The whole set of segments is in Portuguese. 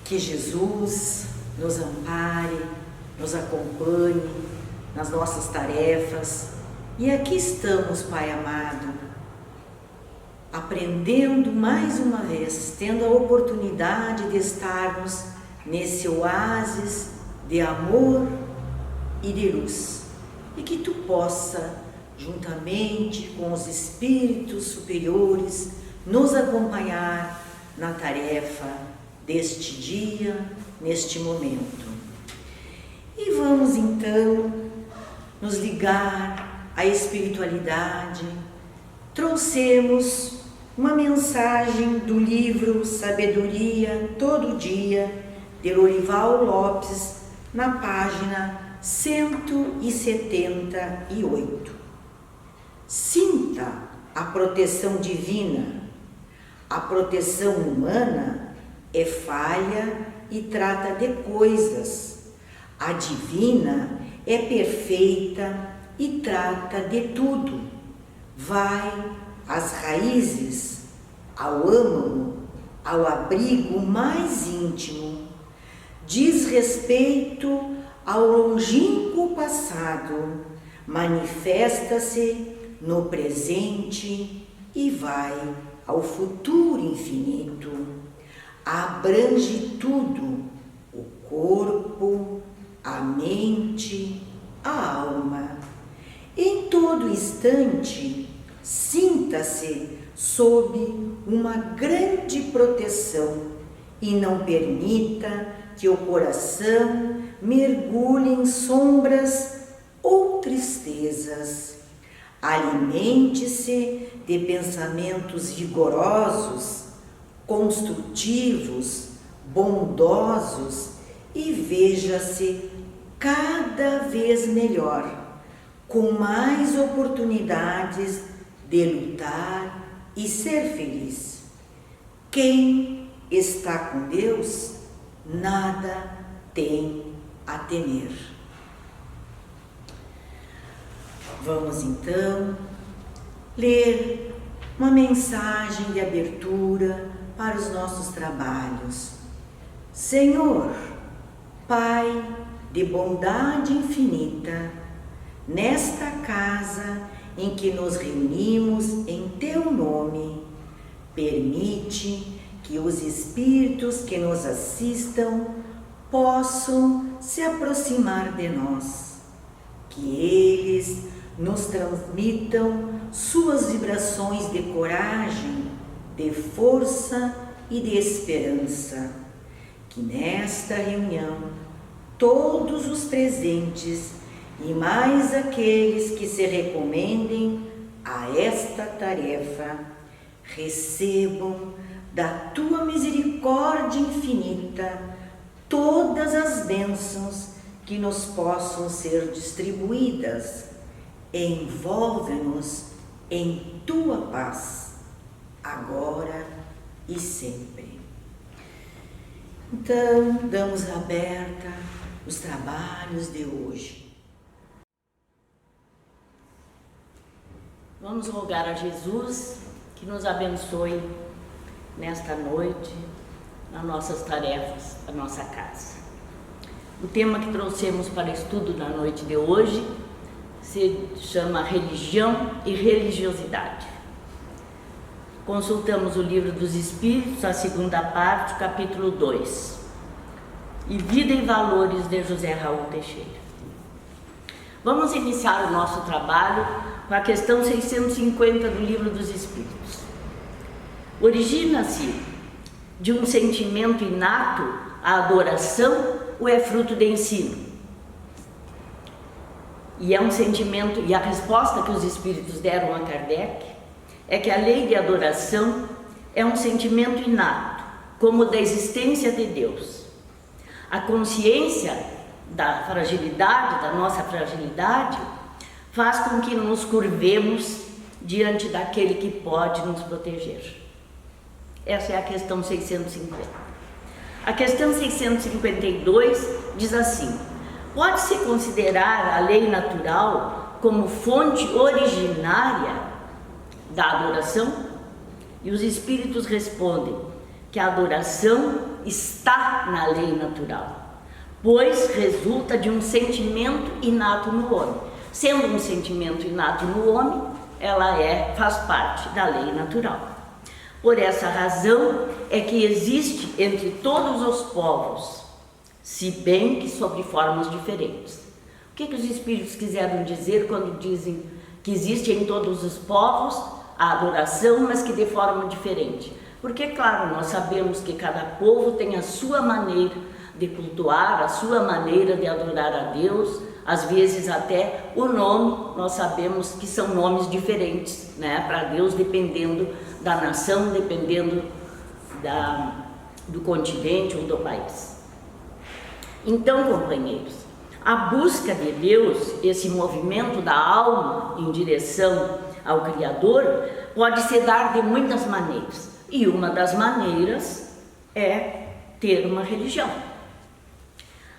Que Jesus nos ampare, nos acompanhe nas nossas tarefas. E aqui estamos, Pai amado, aprendendo mais uma vez, tendo a oportunidade de estarmos nesse oásis de amor e de luz. E que Tu possa, juntamente com os espíritos superiores, nos acompanhar na tarefa deste dia, neste momento. E vamos então nos ligar à espiritualidade. Trouxemos uma mensagem do livro Sabedoria Todo Dia, de Lorival Lopes, na página 178. Sinta a proteção divina. A proteção humana é falha e trata de coisas. A divina é perfeita e trata de tudo. Vai às raízes, ao âmago, ao abrigo mais íntimo. Diz respeito ao longínquo passado, manifesta-se no presente e vai ao futuro infinito. Abrange tudo, o corpo, a mente, a alma. Em todo instante, sinta-se sob uma grande proteção e não permita que o coração mergulhe em sombras ou tristezas. Alimente-se de pensamentos vigorosos, construtivos, bondosos e veja-se cada vez melhor, com mais oportunidades de lutar e ser feliz. Quem está com Deus, nada tem a temer. Vamos então ler uma mensagem de abertura para os nossos trabalhos. Senhor, Pai de bondade infinita, nesta casa em que nos reunimos em Teu nome, permite que os espíritos que nos assistam possam se aproximar de nós, que eles nos transmitam suas vibrações de coragem, de força e de esperança. Que nesta reunião todos os presentes e mais aqueles que se recomendem a esta tarefa recebam da Tua misericórdia infinita todas as bênçãos que nos possam ser distribuídas. Envolve-nos em Tua paz, agora e sempre. Então, damos aberta os trabalhos de hoje. Vamos rogar a Jesus que nos abençoe nesta noite, nas nossas tarefas, da nossa casa. O tema que trouxemos para estudo na noite de hoje se chama Religião e Religiosidade. Consultamos o Livro dos Espíritos, a segunda parte, capítulo 2, e Vida e Valores, de José Raul Teixeira. Vamos iniciar o nosso trabalho com a questão 650 do Livro dos Espíritos. Origina-se de um sentimento inato a adoração ou é fruto de ensino? E é um sentimento, e a resposta que os espíritos deram a Kardec é que a lei de adoração é um sentimento inato, como da existência de Deus. A consciência da fragilidade, da nossa fragilidade, faz com que nos curvemos diante daquele que pode nos proteger. Essa é a questão 650. A questão 652 diz assim: pode-se considerar a lei natural como fonte originária da adoração? E os espíritos respondem que a adoração está na lei natural, pois resulta de um sentimento inato no homem. Sendo um sentimento inato no homem, ela faz parte da lei natural. Por essa razão é que existe entre todos os povos, se bem que sob formas diferentes. O que os espíritos quiseram dizer quando dizem que existe em todos os povos a adoração, mas que de forma diferente? Porque, claro, nós sabemos que cada povo tem a sua maneira de cultuar, a sua maneira de adorar a Deus. Às vezes até o nome, nós sabemos que são nomes diferentes, né, para Deus, dependendo da nação, dependendo do continente ou do país. Então, companheiros, a busca de Deus, esse movimento da alma em direção ao Criador, pode se dar de muitas maneiras. E uma das maneiras é ter uma religião.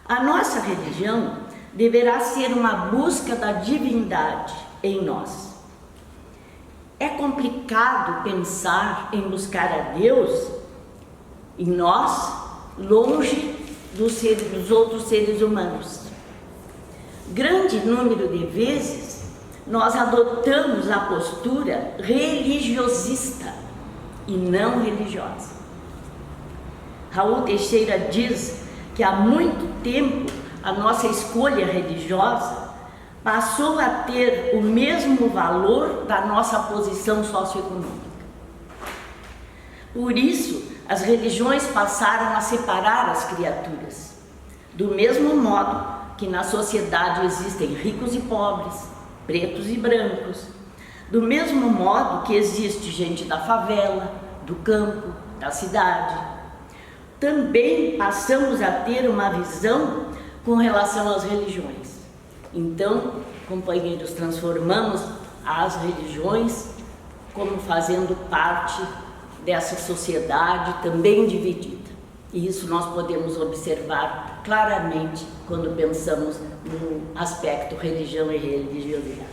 A nossa religião deverá ser uma busca da divindade em nós. É complicado pensar em buscar a Deus em nós, longe dos outros seres humanos. Grande número de vezes nós adotamos a postura religiosista e não religiosa. Raul Teixeira diz que há muito tempo a nossa escolha religiosa passou a ter o mesmo valor da nossa posição socioeconômica. Por isso, as religiões passaram a separar as criaturas, do mesmo modo que na sociedade existem ricos e pobres, pretos e brancos, do mesmo modo que existe gente da favela, do campo, da cidade. Também passamos a ter uma visão com relação às religiões. Então, companheiros, transformamos as religiões como fazendo parte dessa sociedade também dividida. E isso nós podemos observar claramente quando pensamos no aspecto religião e religiosidade.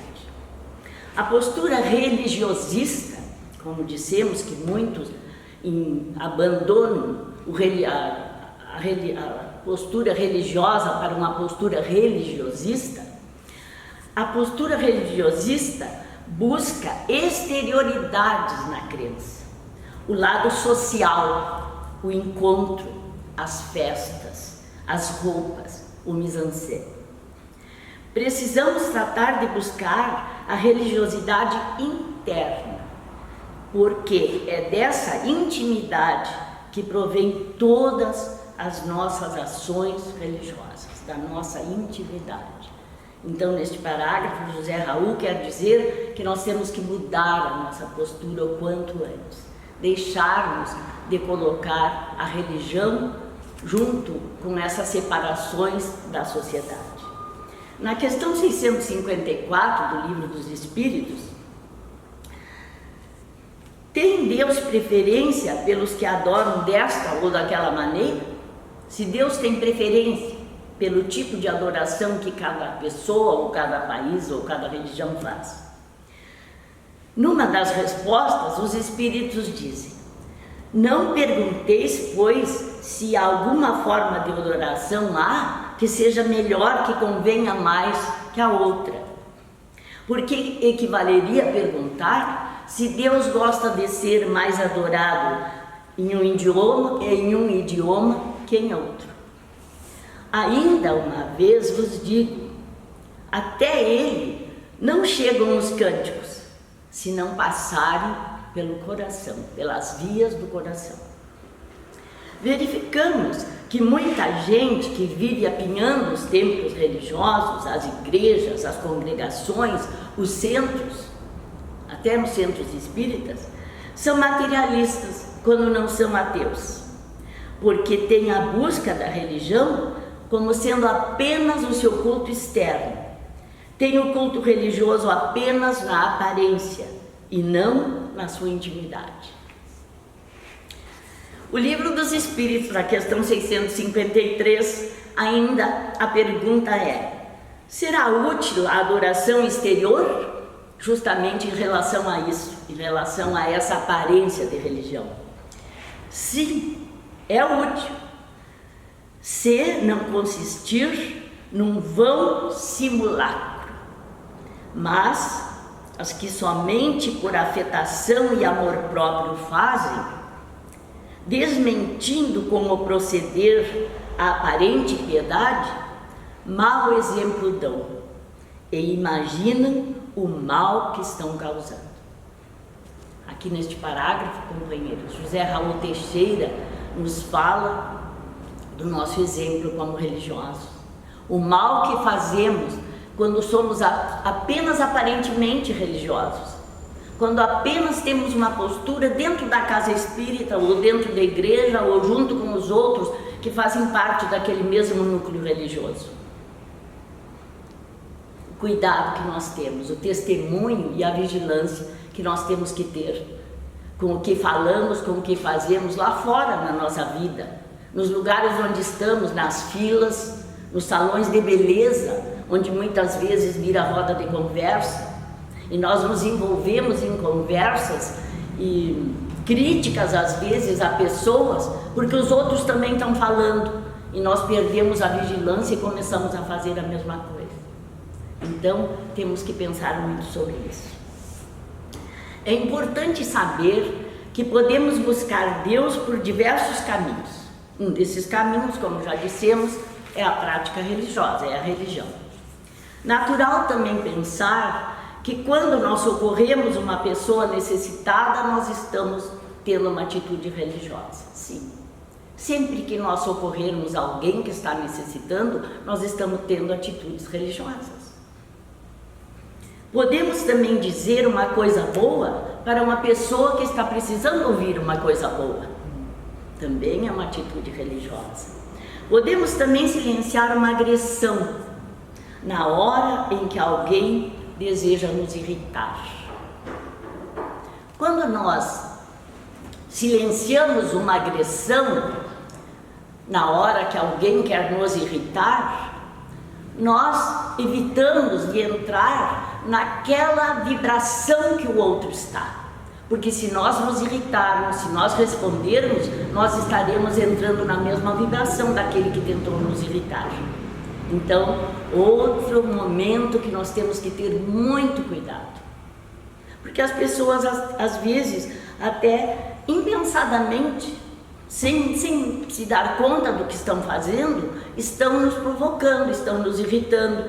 A postura religiosista, como dissemos que muitos abandonam a postura religiosa para uma postura religiosista, a postura religiosista busca exterioridades na crença, o lado social, o encontro, as festas, as roupas, o mise-en-scène. Precisamos tratar de buscar a religiosidade interna, porque é dessa intimidade que provém todas as nossas ações religiosas, da nossa intimidade. Então, neste parágrafo, José Raul quer dizer que nós temos que mudar a nossa postura o quanto antes, deixarmos de colocar a religião junto com essas separações da sociedade. Na questão 654 do Livro dos Espíritos, tem Deus preferência pelos que adoram desta ou daquela maneira? Se Deus tem preferência pelo tipo de adoração que cada pessoa, ou cada país, ou cada religião faz? Numa das respostas, os Espíritos dizem: não pergunteis, pois, se alguma forma de adoração há que seja melhor, que convenha mais que a outra. Porque equivaleria a perguntar se Deus gosta de ser mais adorado em um idioma que em outro. Ainda uma vez vos digo, até ele não chegam os cânticos, se não passarem pelo coração, pelas vias do coração. Verificamos que muita gente que vive apinhando os templos religiosos, as igrejas, as congregações, os centros, até nos centros espíritas, são materialistas quando não são ateus, porque têm a busca da religião como sendo apenas o seu culto externo. Tem o culto religioso apenas na aparência e não na sua intimidade. O Livro dos Espíritos, na questão 653, ainda a pergunta é: será útil a adoração exterior? Justamente em relação a isso, em relação a essa aparência de religião. Sim, é útil, se não consistir num vão simulacro, mas as que somente por afetação e amor próprio fazem, desmentindo com o proceder a aparente piedade, mau exemplo dão e imaginam o mal que estão causando. Aqui neste parágrafo, companheiros, José Raul Teixeira nos fala do nosso exemplo como religiosos. O mal que fazemos quando somos apenas aparentemente religiosos, quando apenas temos uma postura dentro da casa espírita ou dentro da igreja ou junto com os outros que fazem parte daquele mesmo núcleo religioso. O cuidado que nós temos, o testemunho e a vigilância que nós temos que ter com o que falamos, com o que fazemos lá fora na nossa vida, nos lugares onde estamos, nas filas, nos salões de beleza, onde muitas vezes vira roda de conversa, e nós nos envolvemos em conversas e críticas às vezes a pessoas, porque os outros também estão falando, e nós perdemos a vigilância e começamos a fazer a mesma coisa. Então, temos que pensar muito sobre isso. É importante saber que podemos buscar Deus por diversos caminhos. Um desses caminhos, como já dissemos, é a prática religiosa, é a religião. Natural também pensar que quando nós socorremos uma pessoa necessitada, nós estamos tendo uma atitude religiosa. Sim. Sempre que nós socorrermos alguém que está necessitando, nós estamos tendo atitudes religiosas. Podemos também dizer uma coisa boa para uma pessoa que está precisando ouvir uma coisa boa. Também é uma atitude religiosa. Podemos também silenciar uma agressão na hora em que alguém deseja nos irritar. Quando nós silenciamos uma agressão na hora que alguém quer nos irritar, nós evitamos de entrar naquela vibração que o outro está. Porque se nós nos irritarmos, se nós respondermos, nós estaremos entrando na mesma vibração daquele que tentou nos irritar. Então, outro momento que nós temos que ter muito cuidado. Porque as pessoas, às vezes, até impensadamente, sem se dar conta do que estão fazendo, estão nos provocando, estão nos irritando.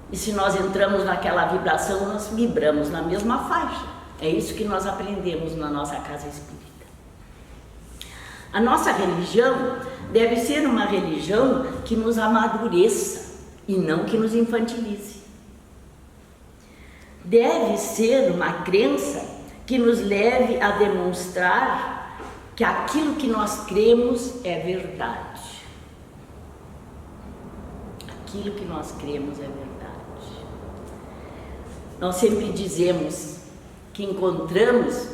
E se nós entramos naquela vibração, nós vibramos na mesma faixa. É isso que nós aprendemos na nossa casa espírita. A nossa religião deve ser uma religião que nos amadureça e não que nos infantilize. Deve ser uma crença que nos leve a demonstrar que aquilo que nós cremos é verdade. Aquilo que nós cremos é verdade. Nós sempre dizemos que encontramos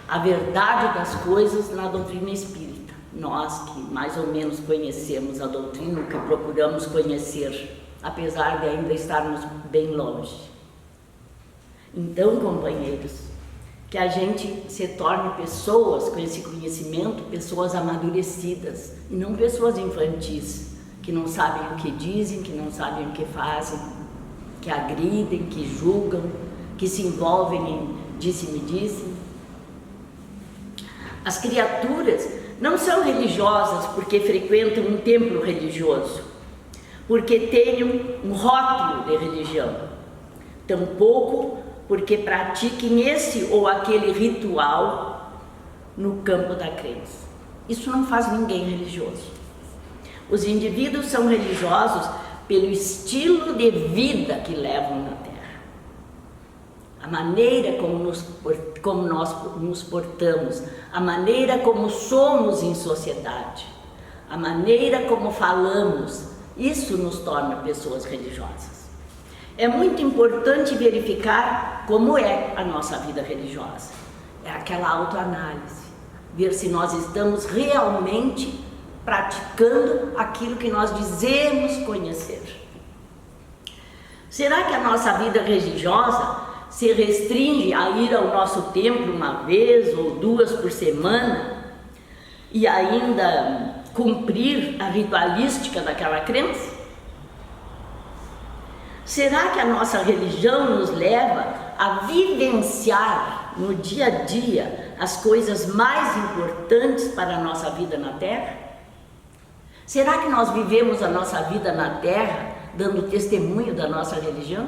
a verdade das coisas na doutrina espírita. Nós que mais ou menos conhecemos a doutrina, que procuramos conhecer, apesar de ainda estarmos bem longe. Então, companheiros, que a gente se torne pessoas com esse conhecimento, pessoas amadurecidas, e não pessoas infantis, que não sabem o que dizem, que não sabem o que fazem, que agridem, que julgam, que se envolvem em disse-me-disse. As criaturas não são religiosas porque frequentam um templo religioso, porque tenham um rótulo de religião, tampouco porque pratiquem esse ou aquele ritual no campo da crença. Isso não faz ninguém religioso. Os indivíduos são religiosos pelo estilo de vida que levam na Terra. A maneira como nós nos portamos, a maneira como somos em sociedade, a maneira como falamos, isso nos torna pessoas religiosas. É muito importante verificar como é a nossa vida religiosa. É aquela autoanálise, ver se nós estamos realmente praticando aquilo que nós dizemos conhecer. Será que a nossa vida religiosa se restringe a ir ao nosso templo uma vez ou duas por semana e ainda cumprir a ritualística daquela crença? Será que a nossa religião nos leva a vivenciar no dia a dia as coisas mais importantes para a nossa vida na Terra? Será que nós vivemos a nossa vida na Terra dando testemunho da nossa religião?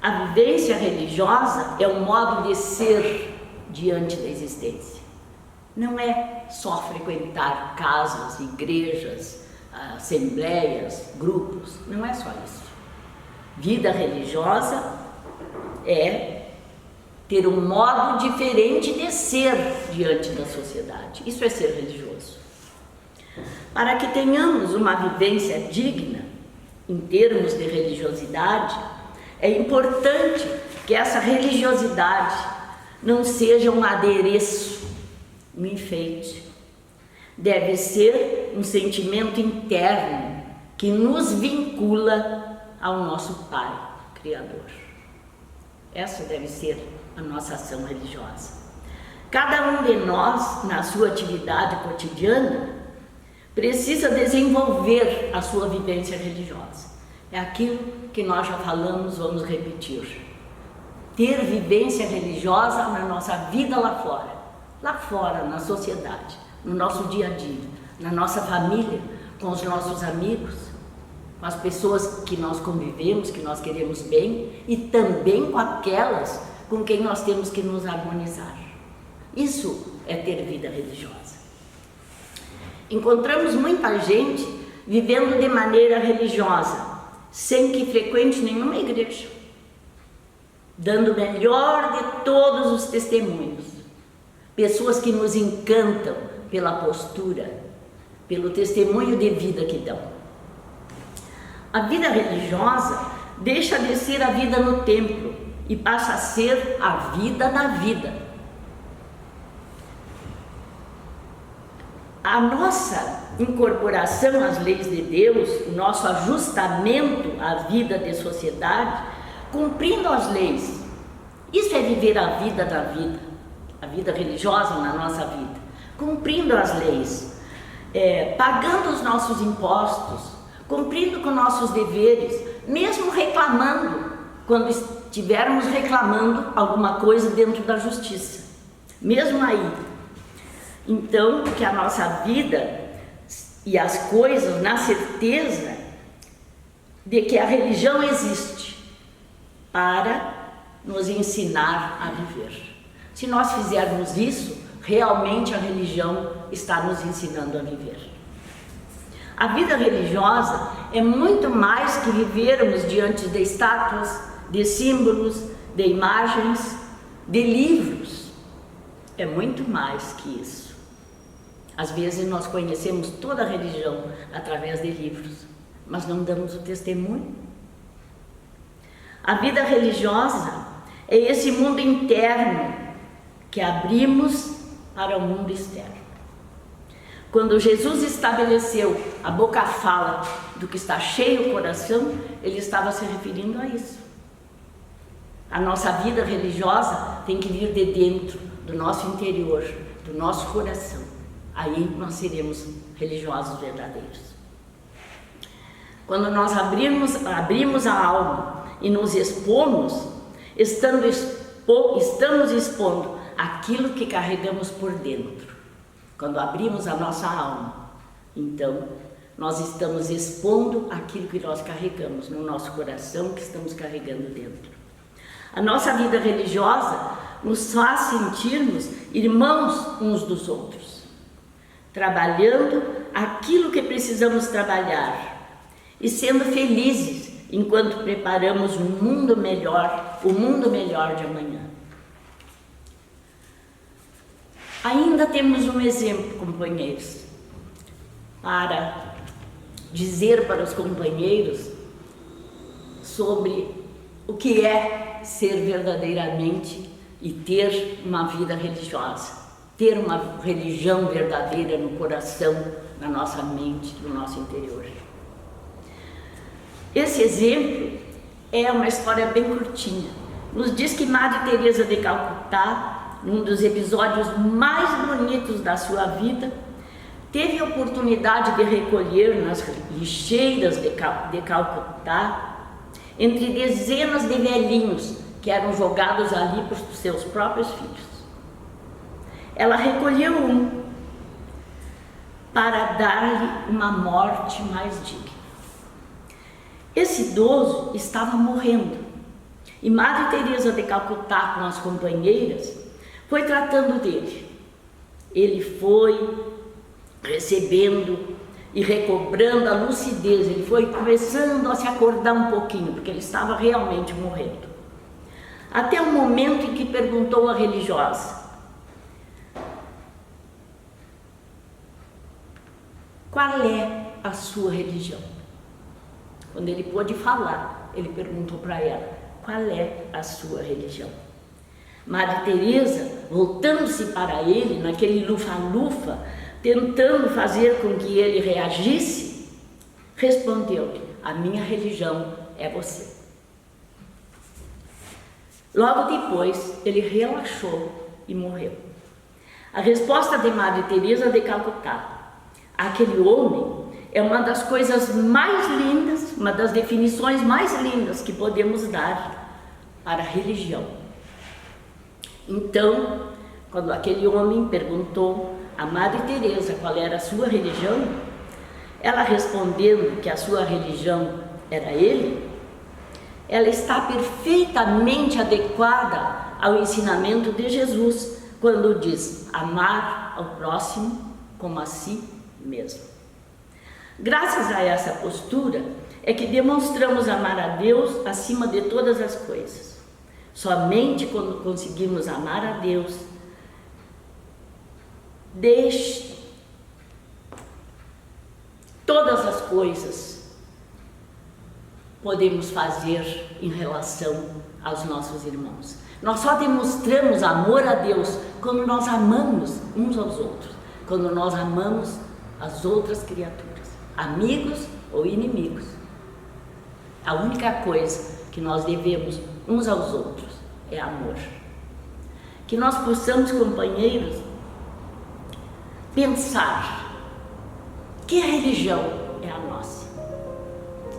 A vivência religiosa é um modo de ser diante da existência. Não é só frequentar casas, igrejas, assembleias, grupos, não é só isso. Vida religiosa é ter um modo diferente de ser diante da sociedade. Isso é ser religioso. Para que tenhamos uma vivência digna em termos de religiosidade, é importante que essa religiosidade não seja um adereço, um enfeite. Deve ser um sentimento interno que nos vincula ao nosso Pai Criador. Essa deve ser a nossa ação religiosa. Cada um de nós, na sua atividade cotidiana, precisa desenvolver a sua vivência religiosa. É aquilo que nós já falamos, vamos repetir. Ter vivência religiosa na nossa vida lá fora, na sociedade, no nosso dia a dia, na nossa família, com os nossos amigos, com as pessoas que nós convivemos, que nós queremos bem, e também com aquelas com quem nós temos que nos harmonizar. Isso é ter vida religiosa. Encontramos muita gente vivendo de maneira religiosa, sem que frequente nenhuma igreja, dando o melhor de todos os testemunhos. Pessoas que nos encantam pela postura, pelo testemunho de vida que dão. A vida religiosa deixa de ser a vida no templo e passa a ser a vida na vida. A nossa incorporação às leis de Deus, o nosso ajustamento à vida de sociedade, cumprindo as leis, isso é viver a vida da vida, a vida religiosa na nossa vida. Cumprindo as leis, pagando os nossos impostos, cumprindo com nossos deveres, mesmo reclamando, quando estivermos reclamando alguma coisa dentro da justiça, mesmo aí. Então, que a nossa vida e as coisas na certeza de que a religião existe para nos ensinar a viver. Se nós fizermos isso, realmente a religião está nos ensinando a viver. A vida religiosa é muito mais que vivermos diante de estátuas, de símbolos, de imagens, de livros. É muito mais que isso. Às vezes nós conhecemos toda a religião através de livros, mas não damos o testemunho. A vida religiosa é esse mundo interno que abrimos para o mundo externo. Quando Jesus estabeleceu a boca fala do que está cheio o coração, ele estava se referindo a isso. A nossa vida religiosa tem que vir de dentro, do nosso interior, do nosso coração. Aí nós seremos religiosos verdadeiros. Quando nós abrimos a alma e nos expomos, estamos expondo aquilo que carregamos por dentro. Quando abrimos a nossa alma, então nós estamos expondo aquilo que nós carregamos no nosso coração, que estamos carregando dentro. A nossa vida religiosa nos faz sentirmos irmãos uns dos outros, trabalhando aquilo que precisamos trabalhar e sendo felizes enquanto preparamos o mundo melhor de amanhã. Ainda temos um exemplo, companheiros, para dizer para os companheiros sobre o que é ser verdadeiramente e ter uma vida religiosa, ter uma religião verdadeira no coração, na nossa mente, no nosso interior. Esse exemplo é uma história bem curtinha. Nos diz que Madre Teresa de Calcutá num dos episódios mais bonitos da sua vida, teve a oportunidade de recolher nas lixeiras de Calcutá, entre dezenas de velhinhos que eram jogados ali por seus próprios filhos. Ela recolheu um para dar-lhe uma morte mais digna. Esse idoso estava morrendo e Madre Teresa de Calcutá, com as companheiras, foi tratando dele. Ele foi recebendo e recobrando a lucidez, ele foi começando a se acordar um pouquinho, porque ele estava realmente morrendo. Até o momento em que perguntou à religiosa: qual é a sua religião? Quando ele pôde falar, ele perguntou para ela: qual é a sua religião? Madre Teresa, voltando-se para ele, naquele lufa-lufa, tentando fazer com que ele reagisse, respondeu-lhe: a minha religião é você. Logo depois, ele relaxou e morreu. A resposta de Madre Teresa de Calcutá àquele homem é uma das coisas mais lindas, uma das definições mais lindas que podemos dar para a religião. Então, quando aquele homem perguntou a Madre Teresa qual era a sua religião, ela respondendo que a sua religião era ele, ela está perfeitamente adequada ao ensinamento de Jesus, quando diz amar ao próximo como a si mesmo. Graças a essa postura é que demonstramos amar a Deus acima de todas as coisas. Somente quando conseguimos amar a Deus, deixe todas as coisas podemos fazer em relação aos nossos irmãos. Nós só demonstramos amor a Deus quando nós amamos uns aos outros, quando nós amamos as outras criaturas, amigos ou inimigos. A única coisa que nós devemos uns aos outros é amor. Que nós possamos, companheiros, pensar: que religião é a nossa?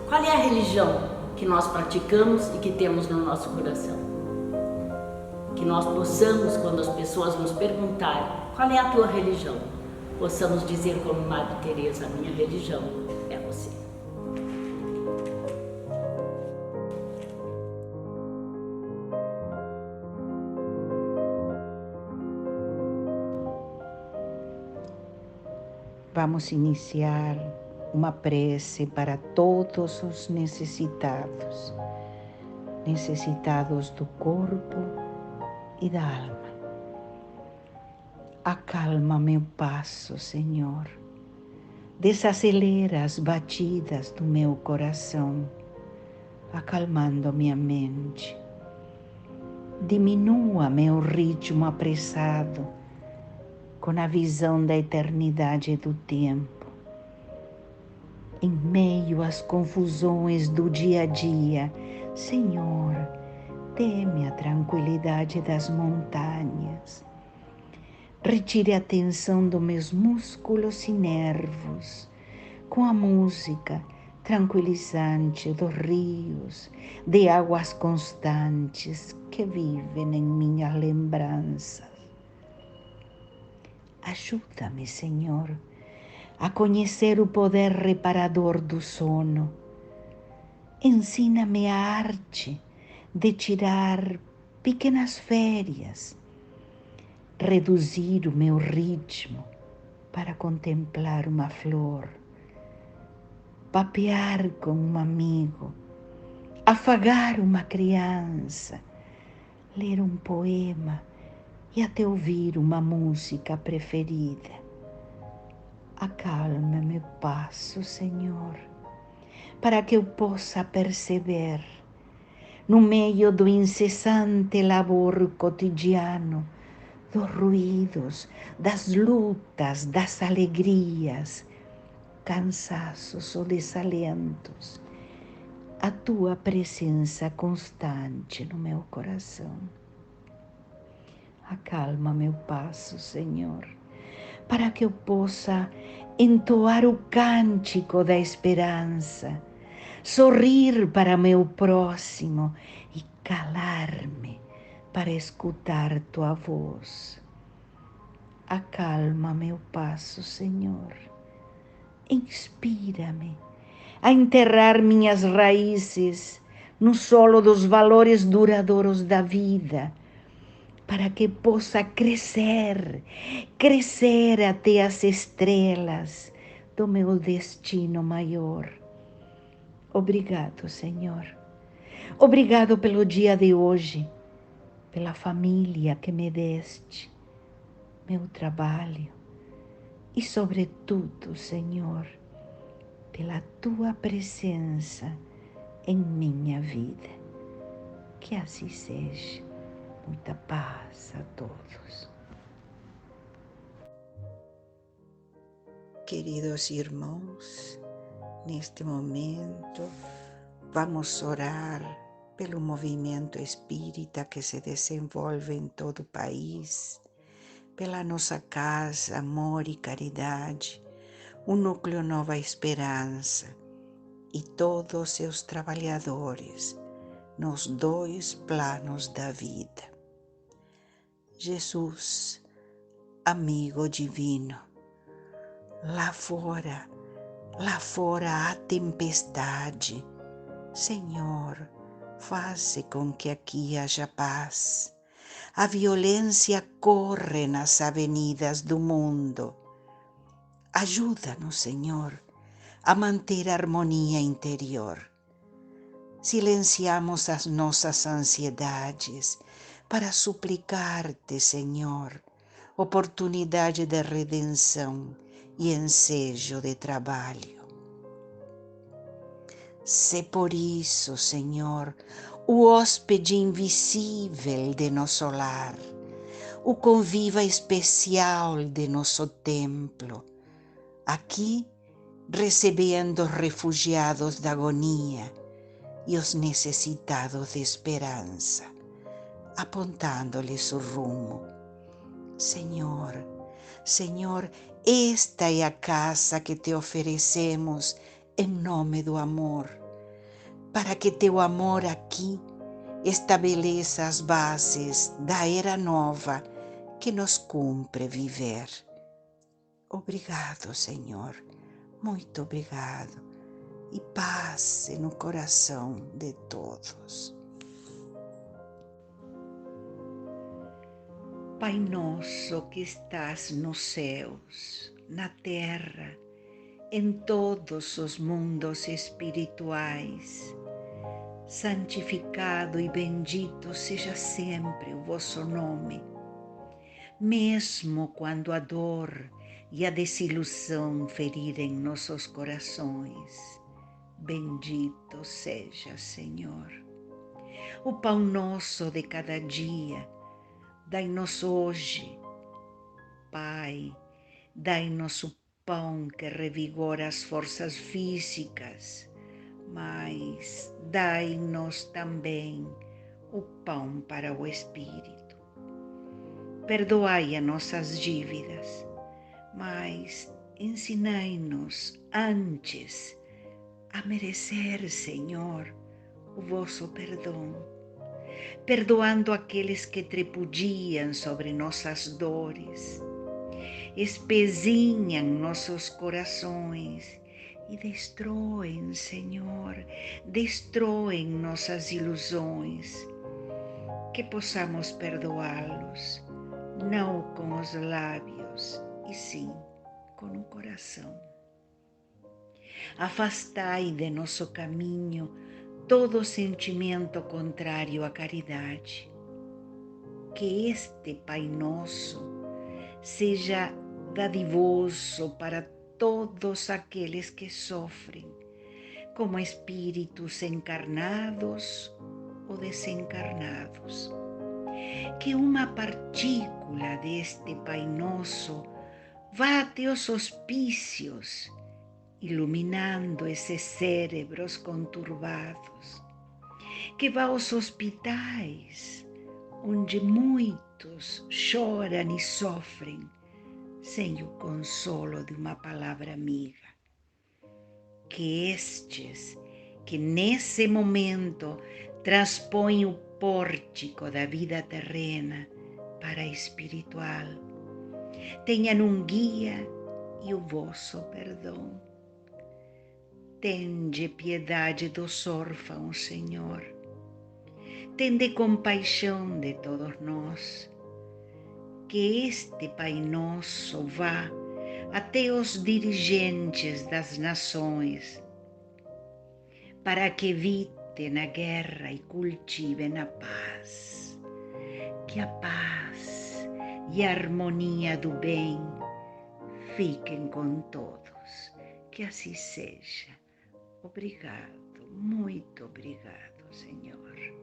Qual é a religião que nós praticamos e que temos no nosso coração? Que nós possamos, quando as pessoas nos perguntarem qual é a tua religião, possamos dizer como Madre Teresa: a minha religião é você. Vamos iniciar uma prece para todos os necessitados, necessitados do corpo e da alma. Acalma meu passo, Senhor. Desacelera as batidas do meu coração, acalmando minha mente. Diminua meu ritmo apressado, com a visão da eternidade e do tempo. Em meio às confusões do dia a dia, Senhor, dê-me a tranquilidade das montanhas. Retire a tensão dos meus músculos e nervos com a música tranquilizante dos rios, de águas constantes que vivem em minhas lembranças. Ajuda-me, Senhor, a conhecer o poder reparador do sono. Ensina-me a arte de tirar pequenas férias, reduzir o meu ritmo para contemplar uma flor, papear com um amigo, afagar uma criança, ler um poema e até ouvir uma música preferida. Acalma meu passo, Senhor, para que eu possa perceber, no meio do incessante labor cotidiano, dos ruídos, das lutas, das alegrias, cansaços ou desalentos, a tua presença constante no meu coração. Acalma meu passo, Senhor, para que eu possa entoar o cântico da esperança, sorrir para meu próximo e calar-me para escutar tua voz. Acalma meu passo, Senhor. Inspira-me a enterrar minhas raízes no solo dos valores duradouros da vida, para que possa crescer até as estrelas do meu destino maior. Obrigado, Senhor. Obrigado pelo dia de hoje, pela família que me deste, meu trabalho e, sobretudo, Senhor, pela tua presença em minha vida. Que assim seja. Muita paz a todos. Queridos irmãos, neste momento vamos orar pelo movimento espírita que se desenvolve em todo o país, pela nossa casa Amor e Caridade, o Núcleo Nova Esperança e todos os seus trabalhadores nos dois planos da vida. Jesus, amigo divino, lá fora há tempestade. Senhor, faze com que aqui haja paz. A violência corre nas avenidas do mundo. Ajuda-nos, Senhor, a manter a harmonia interior. Silenciamos as nossas ansiedades para suplicar-te, Senhor, oportunidade de redenção e ensejo de trabalho. Se por isso, Senhor, o hóspede invisível de nosso lar, o conviva especial de nosso templo, aqui recebendo os refugiados da agonia e os necessitados de esperança, apontando-lhes o rumo. Senhor, esta é a casa que te oferecemos em nome do amor, para que teu amor aqui estabeleça as bases da era nova que nos cumpre viver. Obrigado, Senhor, muito obrigado, e paz no coração de todos. Pai nosso que estás nos céus, na terra, em todos os mundos espirituais, santificado e bendito seja sempre o vosso nome. Mesmo quando a dor e a desilusão ferirem nossos corações, bendito seja, Senhor. O pão nosso de cada dia, dai-nos hoje. Pai, dai-nos o pão que revigora as forças físicas, mas dai-nos também o pão para o espírito. Perdoai as nossas dívidas, mas ensinai-nos antes a merecer, Senhor, o vosso perdão, perdoando aqueles que tripudiam sobre nossas dores, espezinham nossos corações e destroem, Senhor, destroem nossas ilusões, que possamos perdoá-los, não com os lábios, e sim com o coração. Afastai de nosso caminho todo sentimento contrário à caridade. Que este Pai Nosso seja dadivoso para todos aqueles que sofrem, como espíritos encarnados ou desencarnados. Que uma partícula deste Pai Nosso vá até os hospícios, iluminando esses cérebros conturbados. Que vá aos hospitais, onde muitos choram e sofrem sem o consolo de uma palavra amiga. Que estes, que nesse momento transpõem o pórtico da vida terrena para a espiritual, tenham um guia e o vosso perdão. Tende piedade dos órfãos, Senhor. Tende compaixão de todos nós. Que este Pai Nosso vá até os dirigentes das nações, para que evitem a guerra e cultivem a paz. Que a paz e a harmonia do bem fiquem com todos. Que assim seja. Obrigado, muito obrigado, Senhor.